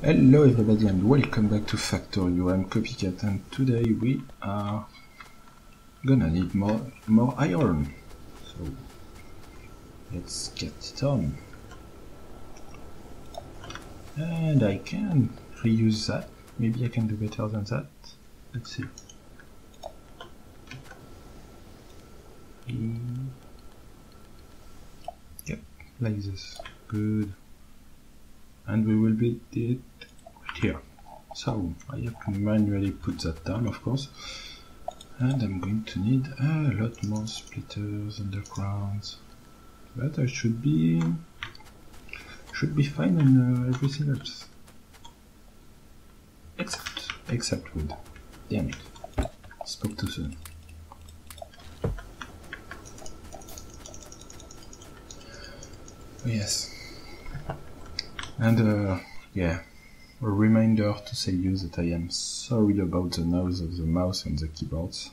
Hello everybody and welcome back to Factorio. I'm Copycat and today we are gonna need more iron. So let's get it on. And I can reuse that. Maybe I can do better than that. Let's see. Yep, like this. Good. And we will build it right here. So I have to manually put that down, of course. And I'm going to need a lot more splitters, undergrounds. But I should be fine on everything else. Except wood. Damn it. Spoke too soon. Oh, yes. And yeah, a reminder to say you that I am sorry about the noise of the mouse and the keyboards.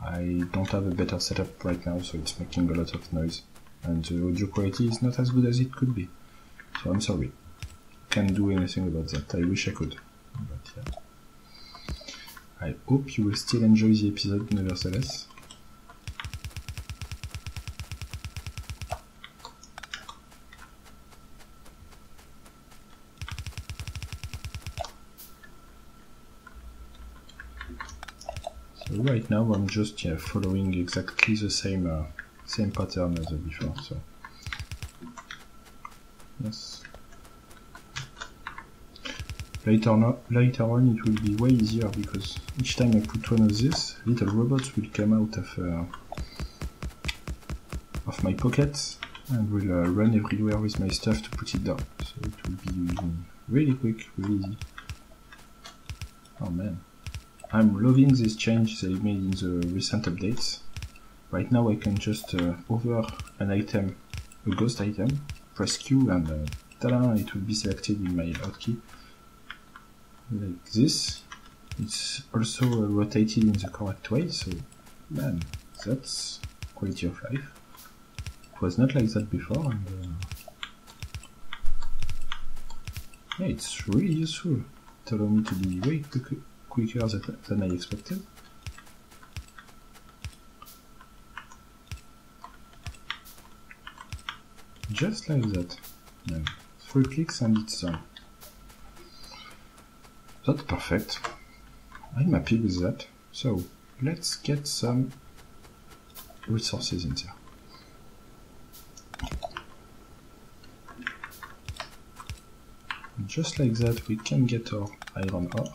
I don't have a better setup right now, so it's making a lot of noise. And the audio quality is not as good as it could be. So I'm sorry. Can't do anything about that. I wish I could. But yeah. I hope you will still enjoy the episode nevertheless. So right now I'm just following exactly the same pattern as before. So yes. Later on it will be way easier because each time I put one of these, little robots will come out of my pockets and will run everywhere with my stuff to put it down. So it will be really quick, really easy. Oh man. I'm loving this change they made in the recent updates. Right now I can just hover an item, a ghost item, press Q and ta-da, it will be selected in my hotkey. Like this. It's also rotated in the correct way, so man, that's quality of life. It was not like that before, and yeah, it's really useful. It allows me to be way quicker than I expected. Just like that. Yeah. 3 clicks and it's done. That's perfect. I'm happy with that. So let's get some resources in there. Just like that we can get our iron ore.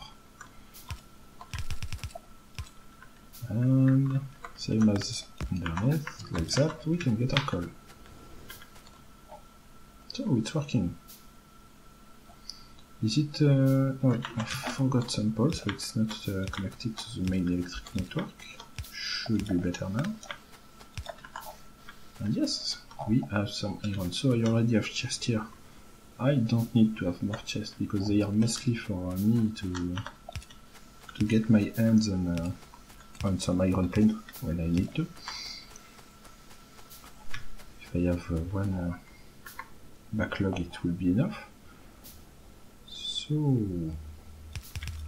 And same as underneath, like that, we can get our coal. So it's working. Is it, oh, I forgot some poles, so it's not connected to the main electric network. Should be better now. And yes, we have some iron. So I already have chests here. I don't need to have more chests because they are mostly for me to get my hands on some iron plate when I need to. If I have one backlog, it will be enough. So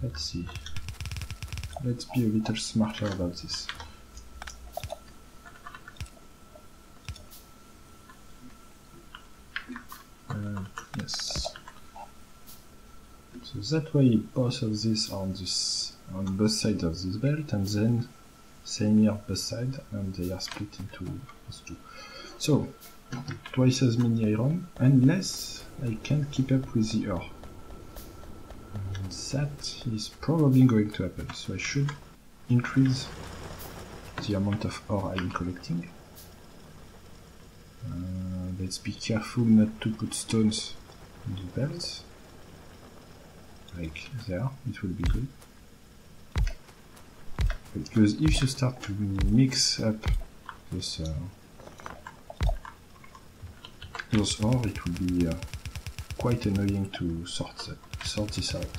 let's see. Let's be a little smarter about this. Yes. So that way both of these are on both sides of this belt, and then same here both sides, and they are split into those two. So twice as many iron, unless I can keep up with the ore. And that is probably going to happen, so I should increase the amount of ore I'm collecting. Let's be careful not to put stones in the belt. Like there, it will be good. Because if you start to mix up those ore, it will be quite annoying to sort this out.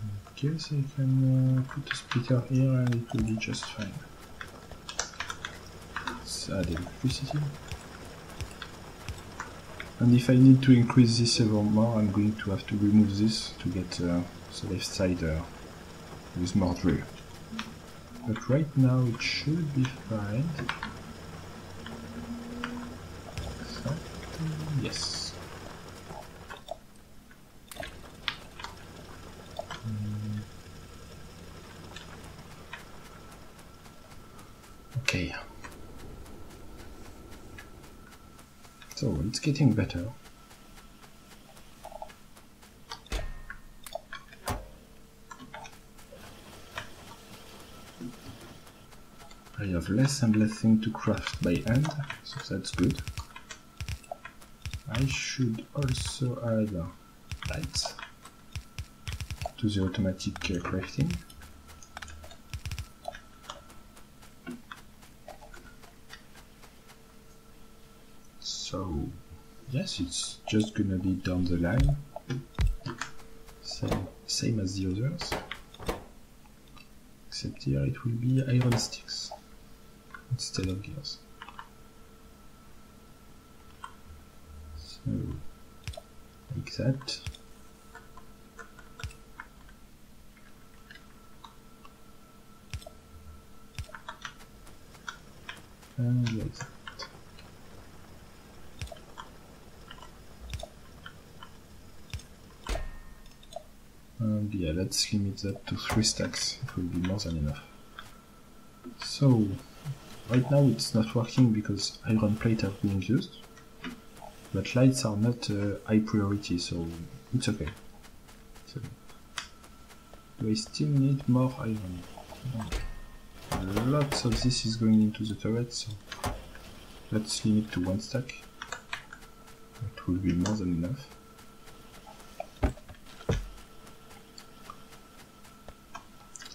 I guess I can put a splitter here and it will be just fine. Let's add electricity. And if I need to increase this ever more, I'm going to have to remove this to get the left side with more drill. But right now it should be fine. Yes. Okay. So it's getting better. I have less and less things to craft by hand, so that's good. I should also add lights to the automatic crafting. So yes, it's just gonna be down the line, same as the others, except here it will be iron sticks instead of gears. So like that. And like that. And yeah, let's limit that to 3 stacks, it will be more than enough. So, right now it's not working because iron plate are being used, but lights are not high priority, so it's okay. So, do I still need more iron? No. Lots of this is going into the turret, so let's limit to 1 stack. It will be more than enough.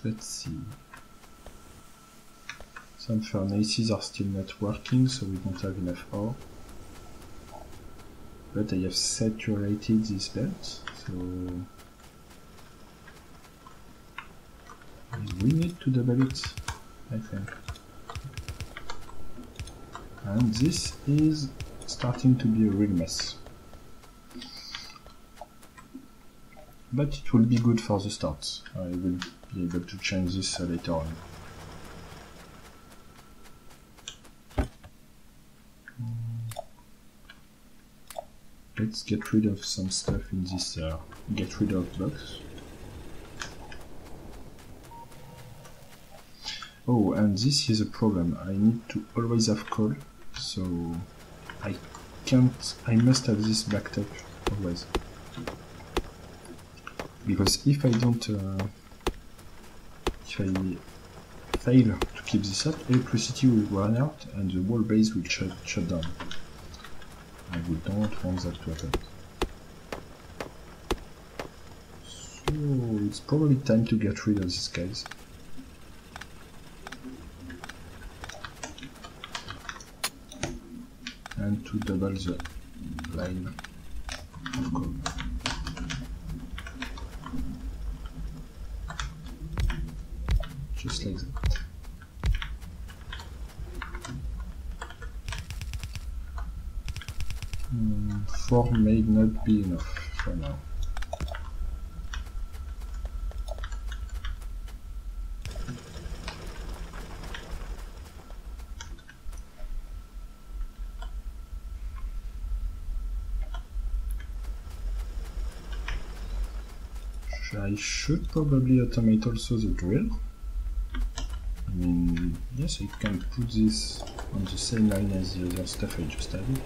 Let's see. Some furnaces are still not working, so we don't have enough ore. But I have saturated this belt, so we need to double it, I think. And this is starting to be a real mess. But it will be good for the start. I will be able to change this later on. Let's get rid of some stuff in this get rid of box. Oh, and this is a problem. I need to always have coal, so I must have this backed up always. Because if I don't, if I fail to keep this up, electricity will run out and the whole base will shut down. And we don't want that to happen. So it's probably time to get rid of these guys. And to double the line of coal. Just like that. 4 may not be enough for now. I should probably automate also the drill. I mean, yes, I can put this on the same line as the other stuff I just added.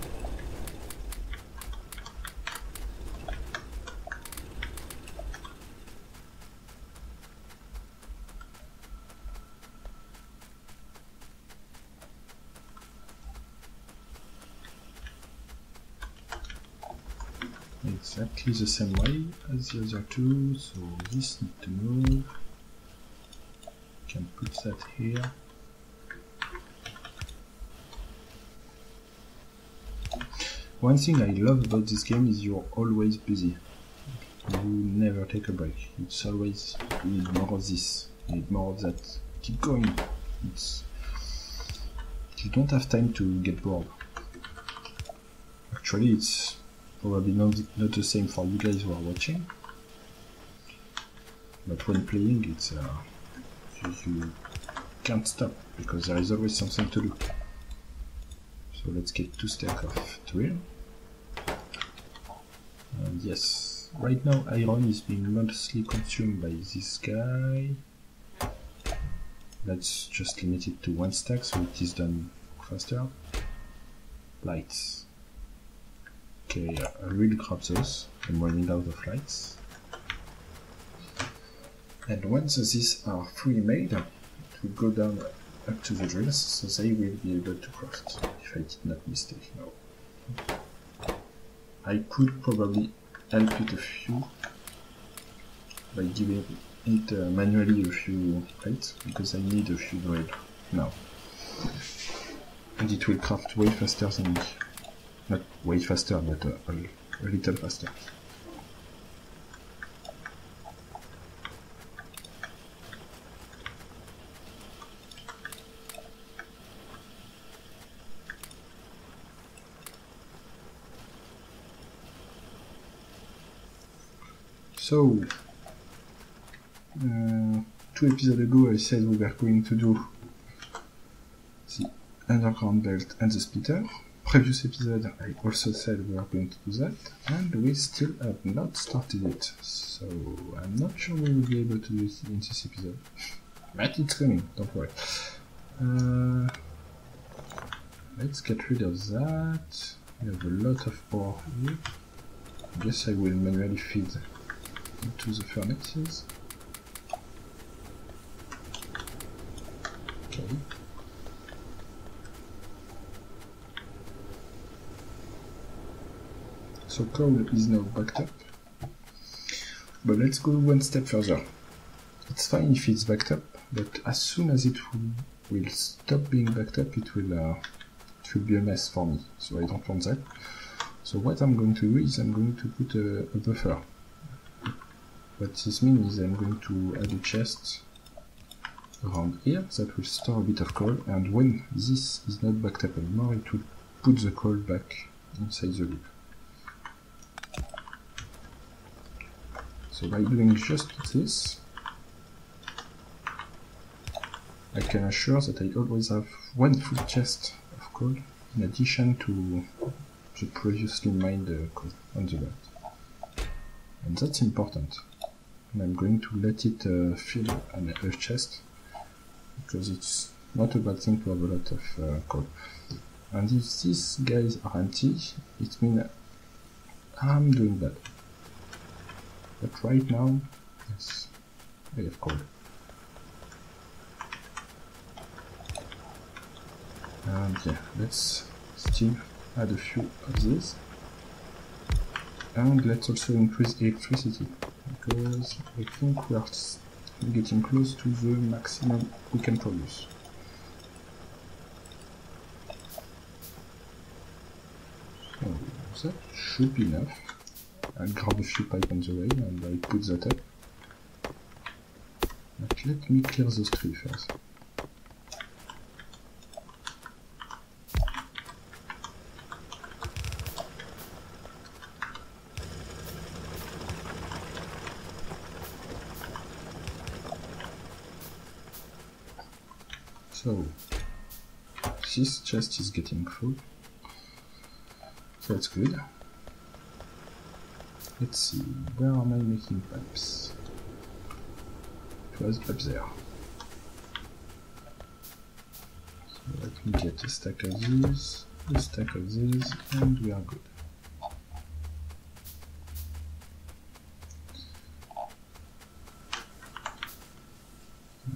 Exactly the same way as the other two, so this needs to move. Can put that here. One thing I love about this game is you're always busy. You never take a break. It's always, you need more of this, you need more of that. Keep going. You don't have time to get bored. Actually, it's Probably not the same for you guys who are watching. But when playing, it's you can't stop because there is always something to do. So let's get 2 stacks of drill. And yes, right now iron is being mostly consumed by this guy. Let's just limit it to 1 stack so it is done faster. Lights. Okay, I will grab those. I'm running out of lights. And once these are fully made, it will go down up to the drills, so they will be able to craft, if I did not mistake now. I could probably help it a few by giving it manually a few plates, because I need a few drill now. And it will craft way faster than me. Not way faster, but a little faster. So, 2 episodes ago I said we were going to do the underground belt and the splitter. Previous episode I also said we are going to do that, and we still have not started it, so I'm not sure we will be able to do it in this episode. But it's coming, don't worry. Let's get rid of that. We have a lot of ore here. I guess I will manually feed into the furnaces. Okay. So coal is now backed up. But let's go 1 step further. It's fine if it's backed up, but as soon as it will stop being backed up, it will be a mess for me. So I don't want that. So what I'm going to do is I'm going to put a buffer. What this means is I'm going to add a chest around here that will store a bit of coal, and when this is not backed up anymore, it will put the coal back inside the loop. So by doing just this, I can assure that I always have 1 full chest of coal in addition to the previously mined coal on the belt. And that's important. And I'm going to let it fill a chest, because it's not a bad thing to have a lot of coal. And if these guys are empty, it means I'm doing bad. But right now, yes, I have coal. And yeah, let's still add a few of these. And let's also increase electricity, because I think we are getting close to the maximum we can produce. So that should be enough. I'll grab a few pipe on the way and I put that up. But let me clear those trees first. So, this chest is getting full, so that's good. Let's see, where am I making pipes? It was up there. So let me get a stack of these, a stack of these, and we are good.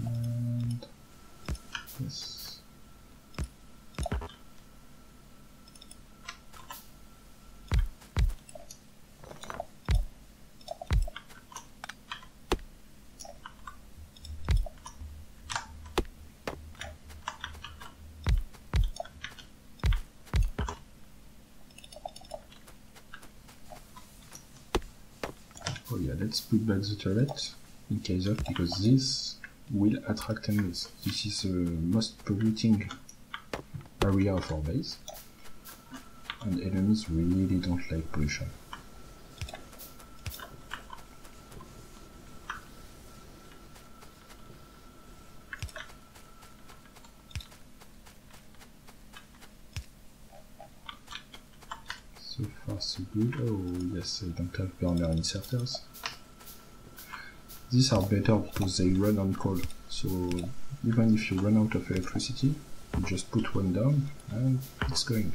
And yes. Oh yeah, let's put back the turret in case of, because this will attract enemies. This is the most polluting area of our base. and enemies really don't like pollution. So far so good. Oh yes, I don't have burner inserters. These are better because they run on coal, so even if you run out of electricity, you just put one down and it's going.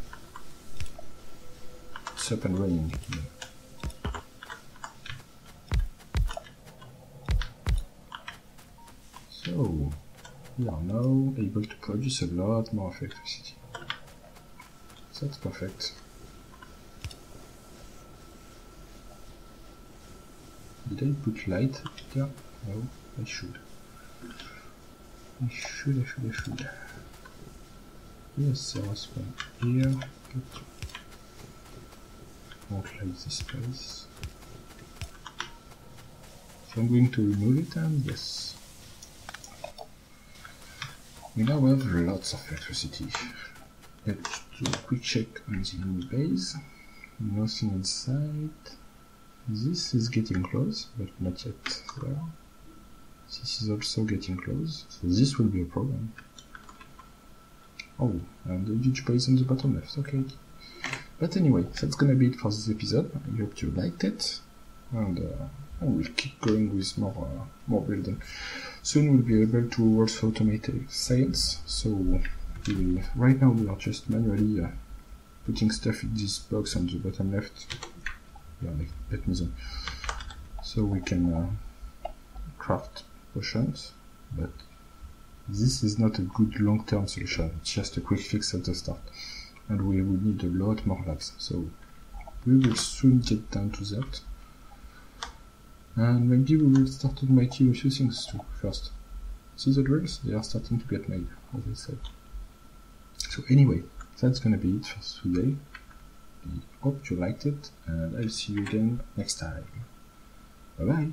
It's up and running. Yeah. So we are now able to produce a lot more electricity. So that's perfect. Did I put light there? No, I should. I should. Yes, there was one here. Good. Won't light this place. So I'm going to remove it, and yes. We now have lots of electricity. Let's do a quick check on the new base. Nothing inside. This is getting close, but not yet there. This is also getting close, so this will be a problem. Oh, and a huge base on the bottom left, okay. But anyway, that's gonna be it for this episode. I hope you liked it, and we'll keep going with more building. Soon we'll be able to also automate sales, so right now we are just manually putting stuff in this box on the bottom left. Yeah, let me zoom. So we can craft potions, but this is not a good long-term solution. It's just a quick fix at the start, and we will need a lot more labs. So we will soon get down to that, and maybe we will start automating a few things too first. See the drills? They are starting to get made, as I said. So anyway, that's gonna be it for today. I hope you liked it, and I'll see you again next time. Bye bye!